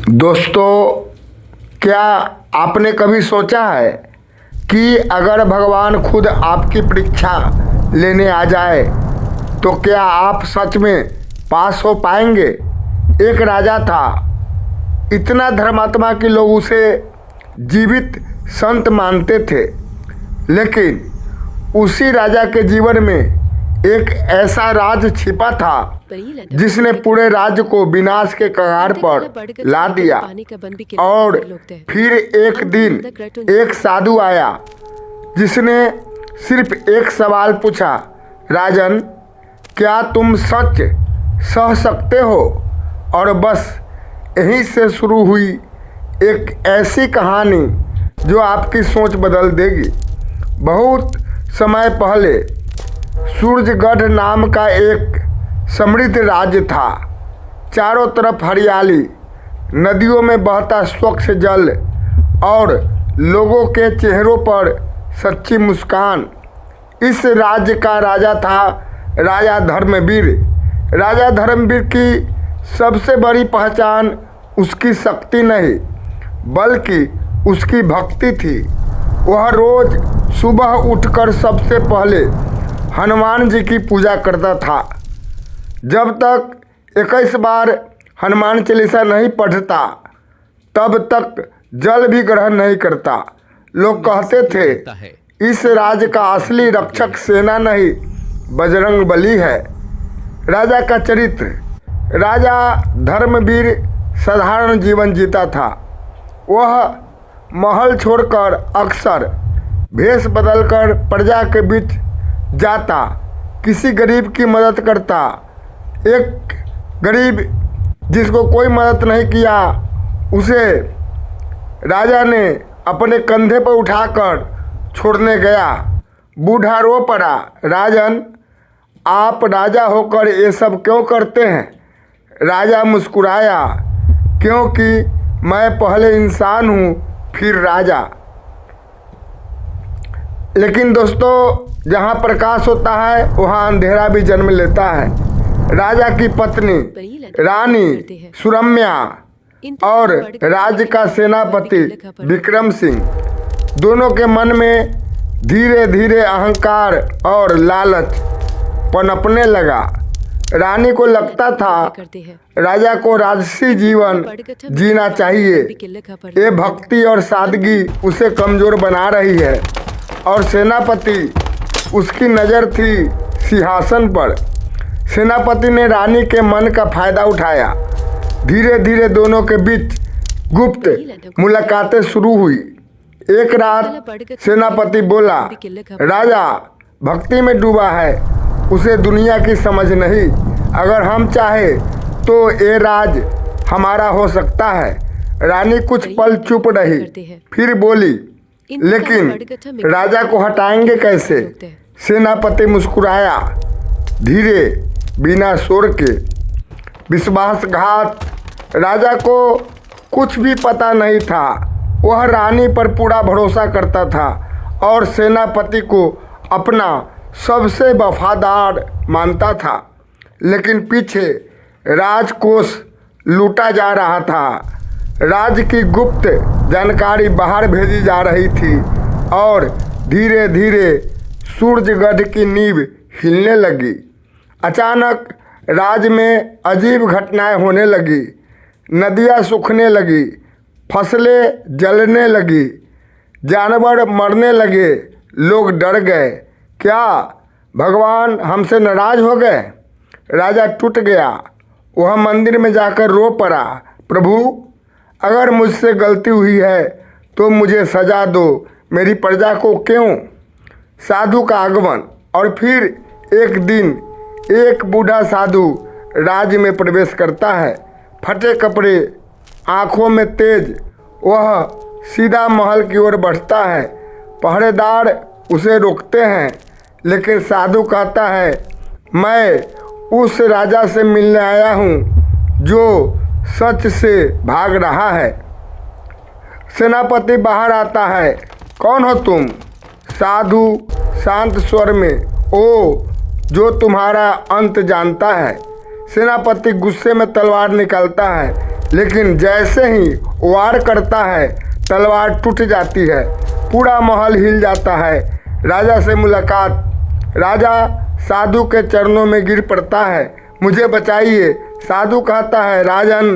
दोस्तों, क्या आपने कभी सोचा है कि अगर भगवान खुद आपकी परीक्षा लेने आ जाए तो क्या आप सच में पास हो पाएंगे। एक राजा था, इतना धर्मात्मा कि लोग उसे जीवित संत मानते थे, लेकिन उसी राजा के जीवन में एक ऐसा राज छिपा था जिसने पूरे राज्य को विनाश के कगार पर ला दिया। और फिर एक दिन एक साधु आया जिसने सिर्फ एक सवाल पूछा, राजन, क्या तुम सच सह सकते हो। और बस यहीं से शुरू हुई एक ऐसी कहानी जो आपकी सोच बदल देगी। बहुत समय पहले सूरजगढ़ नाम का एक समृद्ध राज्य था। चारों तरफ हरियाली, नदियों में बहता स्वच्छ जल और लोगों के चेहरों पर सच्ची मुस्कान। इस राज्य का राजा था राजा धर्मवीर। राजा धर्मवीर की सबसे बड़ी पहचान उसकी शक्ति नहीं बल्कि उसकी भक्ति थी। वह रोज सुबह उठकर सबसे पहले हनुमान जी की पूजा करता था। जब तक 21 बार हनुमान चालीसा नहीं पढ़ता तब तक जल भी ग्रहण नहीं करता। लोग कहते थे इस राज्य का असली रक्षक सेना नहीं बजरंग बली है। राजा का चरित्र। राजा धर्मवीर साधारण जीवन जीता था। वह महल छोड़कर अक्सर भेष बदलकर प्रजा के बीच जाता, किसी गरीब की मदद करता। एक गरीब जिसको कोई मदद नहीं किया उसे राजा ने अपने कंधे पर उठाकर छोड़ने गया। बूढ़ा रो पड़ा, राजन, आप राजा होकर ये सब क्यों करते हैं। राजा मुस्कुराया, क्योंकि मैं पहले इंसान हूँ फिर राजा। लेकिन दोस्तों, जहाँ प्रकाश होता है वहाँ अंधेरा भी जन्म लेता है। राजा की पत्नी रानी सुरम्या और राज्य का सेनापति विक्रम सिंह दोनों के मन में धीरे धीरे अहंकार और लालच पनपने लगा। रानी को लगता था राजा को राजसी जीवन जीना चाहिए। ये भक्ति और सादगी उसे कमजोर बना रही है। और सेनापति उसकी नज़र थी सिंहासन पर। सेनापति ने रानी के मन का फायदा उठाया। धीरे धीरे दोनों के बीच गुप्त मुलाकातें शुरू हुई। एक रात सेनापति बोला, राजा भक्ति में डूबा है, उसे दुनिया की समझ नहीं। अगर हम चाहे तो ये राज हमारा हो सकता है। रानी कुछ पल चुप रही, फिर बोली, लेकिन राजा को हटाएंगे कैसे। सेनापति मुस्कुराया धीरे, बिना शोर के। विश्वासघात। राजा को कुछ भी पता नहीं था। वह रानी पर पूरा भरोसा करता था और सेनापति को अपना सबसे वफादार मानता था। लेकिन पीछे राजकोष लूटा जा रहा था। राज्य की गुप्त जानकारी बाहर भेजी जा रही थी और धीरे धीरे सूरजगढ़ की नींव हिलने लगी। अचानक राज्य में अजीब घटनाएं होने लगी। नदियां सूखने लगी, फसलें जलने लगी, जानवर मरने लगे। लोग डर गए। क्या भगवान हमसे नाराज हो गए। राजा टूट गया। वह मंदिर में जाकर रो पड़ा, प्रभु, अगर मुझसे गलती हुई है तो मुझे सजा दो, मेरी प्रजा को क्यों। साधु का आगमन। और फिर एक दिन एक बूढ़ा साधु राज्य में प्रवेश करता है। फटे कपड़े, आँखों में तेज। वह सीधा महल की ओर बढ़ता है। पहरेदार उसे रोकते हैं, लेकिन साधु कहता है, मैं उस राजा से मिलने आया हूँ जो सच से भाग रहा है। सेनापति बाहर आता है, कौन हो तुम। साधु शांत स्वर में, ओ जो तुम्हारा अंत जानता है। सेनापति गुस्से में तलवार निकालता है, लेकिन जैसे ही वार करता है तलवार टूट जाती है, पूरा महल हिल जाता है। राजा से मुलाकात। राजा साधु के चरणों में गिर पड़ता है, मुझे बचाइए। साधु कहता है, राजन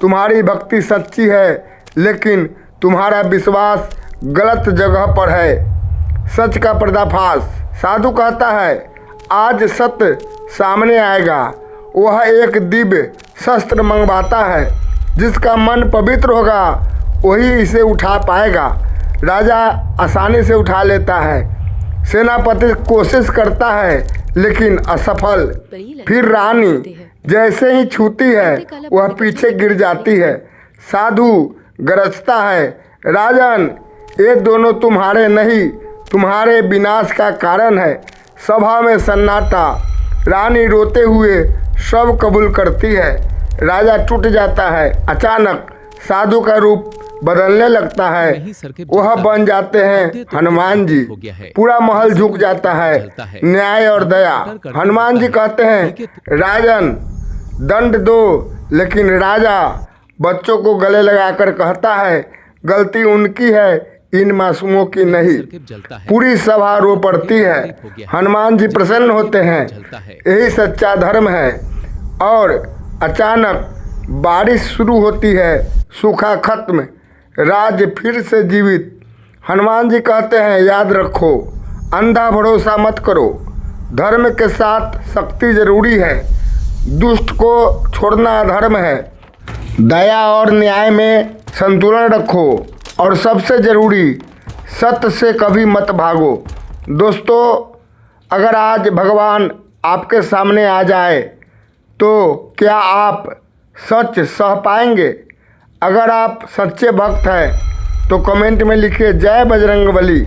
तुम्हारी भक्ति सच्ची है, लेकिन तुम्हारा विश्वास गलत जगह पर है। सच का पर्दाफाश। साधु कहता है, आज सत्य सामने आएगा। वह एक दिव्य शस्त्र मंगवाता है, जिसका मन पवित्र होगा वही इसे उठा पाएगा। राजा आसानी से उठा लेता है। सेनापति कोशिश करता है लेकिन असफल। फिर रानी जैसे ही छूती है वह पीछे गिर जाती है। साधु गरजता है, राजन ये दोनों तुम्हारे नहीं, तुम्हारे विनाश का कारण है। सभा में सन्नाटा। रानी रोते हुए सब कबूल करती है। राजा टूट जाता है। अचानक साधु का रूप बदलने लगता है। वह बन जाते हैं हनुमान जी। पूरा महल झुक जाता है। न्याय और दया। हनुमान जी कहते हैं, राजन दंड दो। लेकिन राजा बच्चों को गले लगाकर कहता है, गलती उनकी है, इन मासूमों की नहीं। पूरी सभा रो पड़ती है। हनुमान जी प्रसन्न होते हैं, यही सच्चा धर्म है। और अचानक बारिश शुरू होती है। सूखा खत्म, राज्य फिर से जीवित। हनुमान जी कहते हैं, याद रखो, अंधा भरोसा मत करो। धर्म के साथ शक्ति जरूरी है, दुष्ट को छोड़ना अधर्म है। दया और न्याय में संतुलन रखो, और सबसे ज़रूरी, सत्य से कभी मत भागो। दोस्तों, अगर आज भगवान आपके सामने आ जाए तो क्या आप सच सह पाएंगे? अगर आप सच्चे भक्त हैं तो कमेंट में लिखिए, जय बजरंगबली।